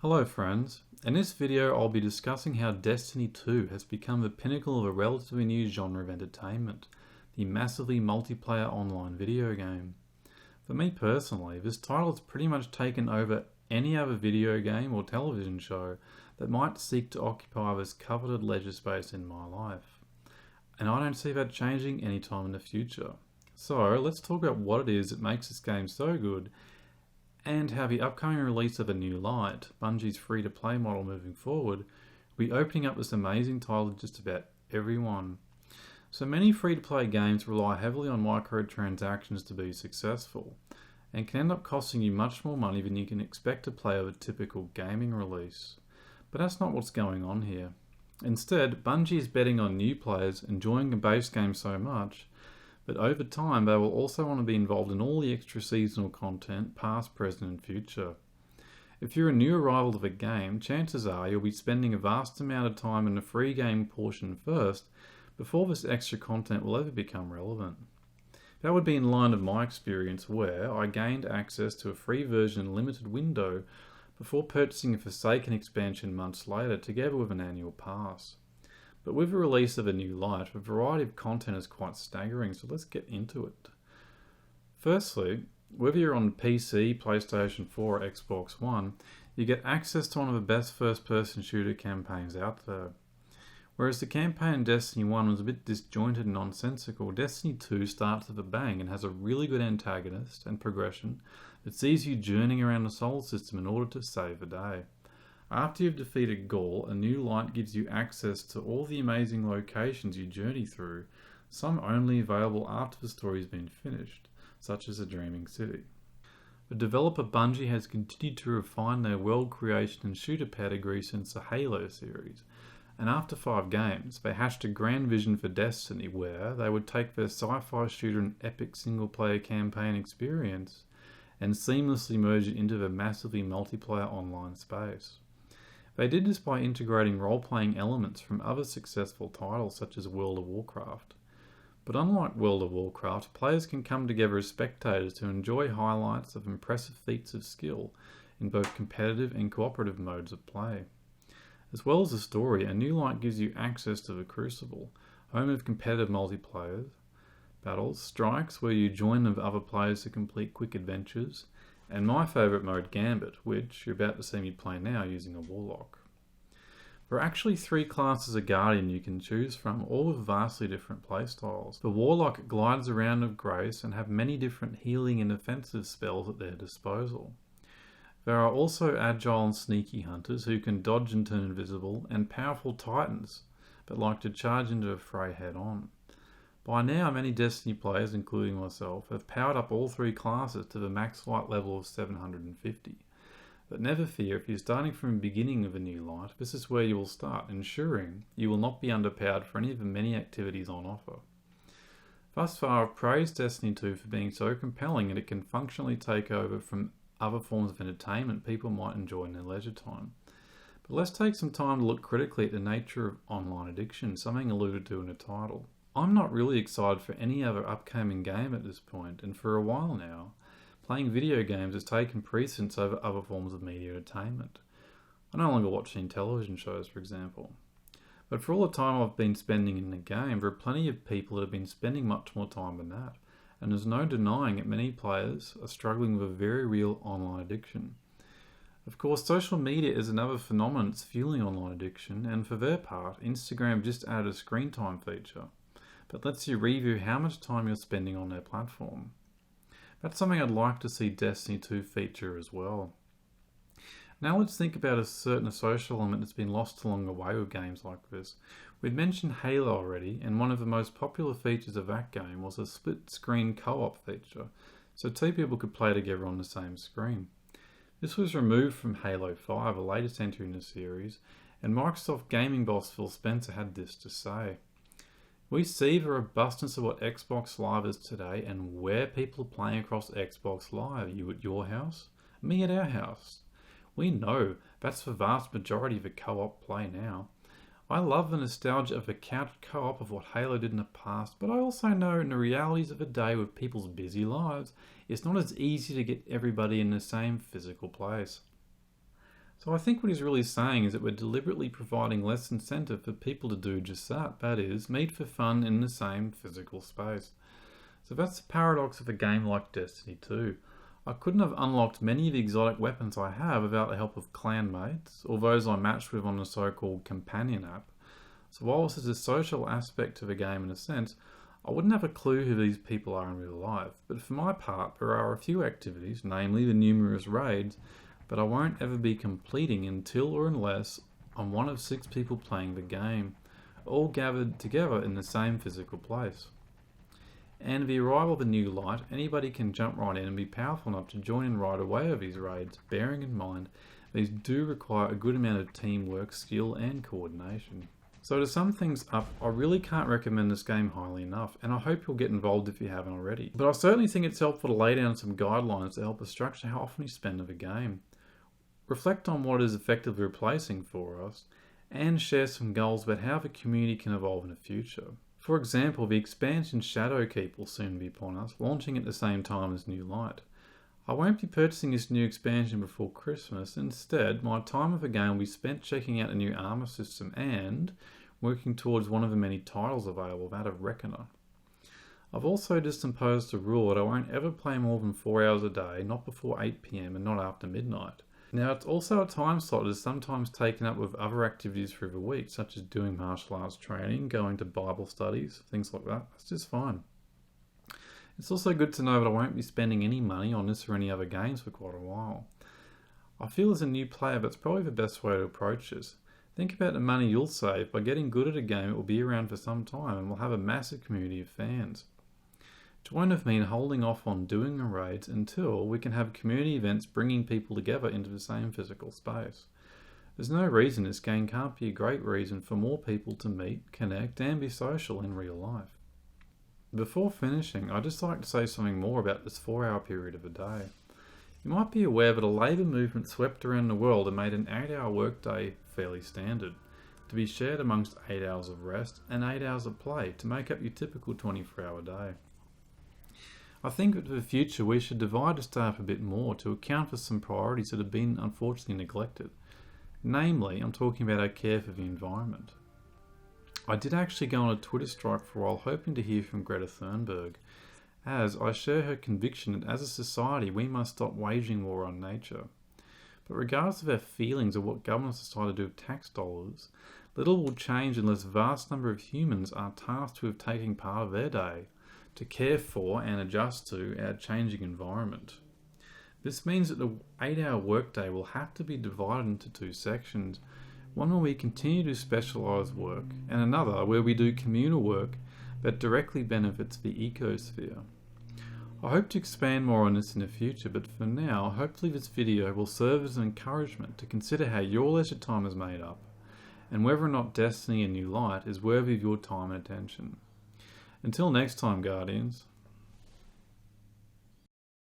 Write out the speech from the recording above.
Hello friends, in this video I'll be discussing how Destiny 2 has become the pinnacle of a relatively new genre of entertainment, the massively multiplayer online video game. For me personally, this title has pretty much taken over any other video game or television show that might seek to occupy this coveted leisure space in my life. And I don't see that changing anytime in the future. So let's talk about what it is that makes this game so good and how the upcoming release of A New Light, Bungie's free-to-play model moving forward, will be opening up this amazing title to just about everyone. So many free-to-play games rely heavily on microtransactions to be successful, and can end up costing you much more money than you can expect to play with a typical gaming release. But that's not what's going on here. Instead, Bungie is betting on new players enjoying the base game so much but over time they will also want to be involved in all the extra seasonal content, past, present and future. If you're a new arrival to the game, chances are you'll be spending a vast amount of time in the free game portion first before this extra content will ever become relevant. That would be in line with my experience where I gained access to a free version in a limited window before purchasing a Forsaken expansion months later together with an annual pass. But with the release of A New Light, the variety of content is quite staggering, so let's get into it. Firstly, whether you're on PC, PlayStation 4 or Xbox One, you get access to one of the best first-person shooter campaigns out there. Whereas the campaign in Destiny 1 was a bit disjointed and nonsensical, Destiny 2 starts with a bang and has a really good antagonist and progression that sees you journeying around the Sol system in order to save the day. After you've defeated Gaul, A New Light gives you access to all the amazing locations you journey through, some only available after the story's been finished, such as the Dreaming City. The developer Bungie has continued to refine their world creation and shooter pedigree since the Halo series, and after 5 games, they hatched a grand vision for Destiny where they would take their sci-fi shooter and epic single-player campaign experience and seamlessly merge it into the massively multiplayer online space. They did this by integrating role-playing elements from other successful titles such as World of Warcraft. But unlike World of Warcraft, players can come together as spectators to enjoy highlights of impressive feats of skill in both competitive and cooperative modes of play. As well as the story, A New Light gives you access to the Crucible, home of competitive multiplayer battles, strikes where you join with other players to complete quick adventures, and my favourite mode, Gambit, which you're about to see me play now using a Warlock. There are actually 3 classes of Guardian you can choose from, all with vastly different playstyles. The Warlock glides around with grace and have many different healing and offensive spells at their disposal. There are also agile and sneaky hunters who can dodge and turn invisible, and powerful titans, but like to charge into a fray head on. By now, many Destiny players, including myself, have powered up all 3 classes to the max light level of 750. But never fear, if you're starting from the beginning of A New Light, this is where you will start, ensuring you will not be underpowered for any of the many activities on offer. Thus far, I've praised Destiny 2 for being so compelling that it can functionally take over from other forms of entertainment people might enjoy in their leisure time. But let's take some time to look critically at the nature of online addiction, something alluded to in the title. I'm not really excited for any other upcoming game at this point, and for a while now, playing video games has taken precedence over other forms of media entertainment. I no longer watch any television shows, for example. But for all the time I've been spending in the game, there are plenty of people that have been spending much more time than that, and there's no denying that many players are struggling with a very real online addiction. Of course, social media is another phenomenon that's fueling online addiction, and for their part, Instagram just added a screen time feature that lets you review how much time you're spending on their platform. That's something I'd like to see Destiny 2 feature as well. Now let's think about a certain social element that's been lost along the way with games like this. We'd mentioned Halo already, and one of the most popular features of that game was a split-screen co-op feature, so 2 people could play together on the same screen. This was removed from Halo 5, the latest entry in the series, and Microsoft gaming boss Phil Spencer had this to say. We see the robustness of what Xbox Live is today and where people are playing across Xbox Live. You at your house, me at our house. We know that's the vast majority of the co-op play now. I love the nostalgia of the couch co-op of what Halo did in the past, but I also know in the realities of the day with people's busy lives, it's not as easy to get everybody in the same physical place. So I think what he's really saying is that we're deliberately providing less incentive for people to do just that is, meet for fun in the same physical space. So that's the paradox of a game like Destiny 2. I couldn't have unlocked many of the exotic weapons I have without the help of clan mates, or those I matched with on the so-called companion app. So whilst there's a social aspect to the game in a sense, I wouldn't have a clue who these people are in real life. But for my part, there are a few activities, namely the numerous raids, that I won't ever be completing until or unless I'm one of 6 people playing the game, all gathered together in the same physical place. And with the arrival of the new light, anybody can jump right in and be powerful enough to join in right away with these raids, bearing in mind these do require a good amount of teamwork, skill and coordination. So to sum things up, I really can't recommend this game highly enough, and I hope you'll get involved if you haven't already. But I certainly think it's helpful to lay down some guidelines to help us structure how often we spend of a game. Reflect on what it is effectively replacing for us, and share some goals about how the community can evolve in the future. For example, the expansion Shadowkeep will soon be upon us, launching at the same time as New Light. I won't be purchasing this new expansion before Christmas. Instead, my time of the game will be spent checking out the new armor system and working towards one of the many titles available, that of Reckoner. I've also just imposed a rule that I won't ever play more than 4 hours a day, not before 8 PM and not after midnight. Now, it's also a time slot that is sometimes taken up with other activities through the week, such as doing martial arts training, going to Bible studies, things like that. That's just fine. It's also good to know that I won't be spending any money on this or any other games for quite a while. I feel as a new player that's probably the best way to approach this. Think about the money you'll save by getting good at a game that will be around for some time and will have a massive community of fans. Join with me in holding off on doing the raids until we can have community events bringing people together into the same physical space. There's no reason this game can't be a great reason for more people to meet, connect and be social in real life. Before finishing, I'd just like to say something more about this 4-hour period of a day. You might be aware that a labour movement swept around the world and made an 8-hour workday fairly standard, to be shared amongst 8 hours of rest and 8 hours of play to make up your typical 24-hour day. I think that for the future we should divide the day up a bit more to account for some priorities that have been unfortunately neglected. Namely, I'm talking about our care for the environment. I did actually go on a Twitter strike for a while hoping to hear from Greta Thunberg, as I share her conviction that as a society we must stop waging war on nature. But regardless of our feelings of what governments decide to do with tax dollars, little will change unless a vast number of humans are tasked with taking part of their day to care for and adjust to our changing environment. This means that the 8-hour workday will have to be divided into 2 sections, one where we continue to specialise work and another where we do communal work that directly benefits the ecosphere. I hope to expand more on this in the future, but for now, hopefully this video will serve as an encouragement to consider how your leisure time is made up and whether or not Destiny and New Light is worthy of your time and attention. Until next time, Guardians,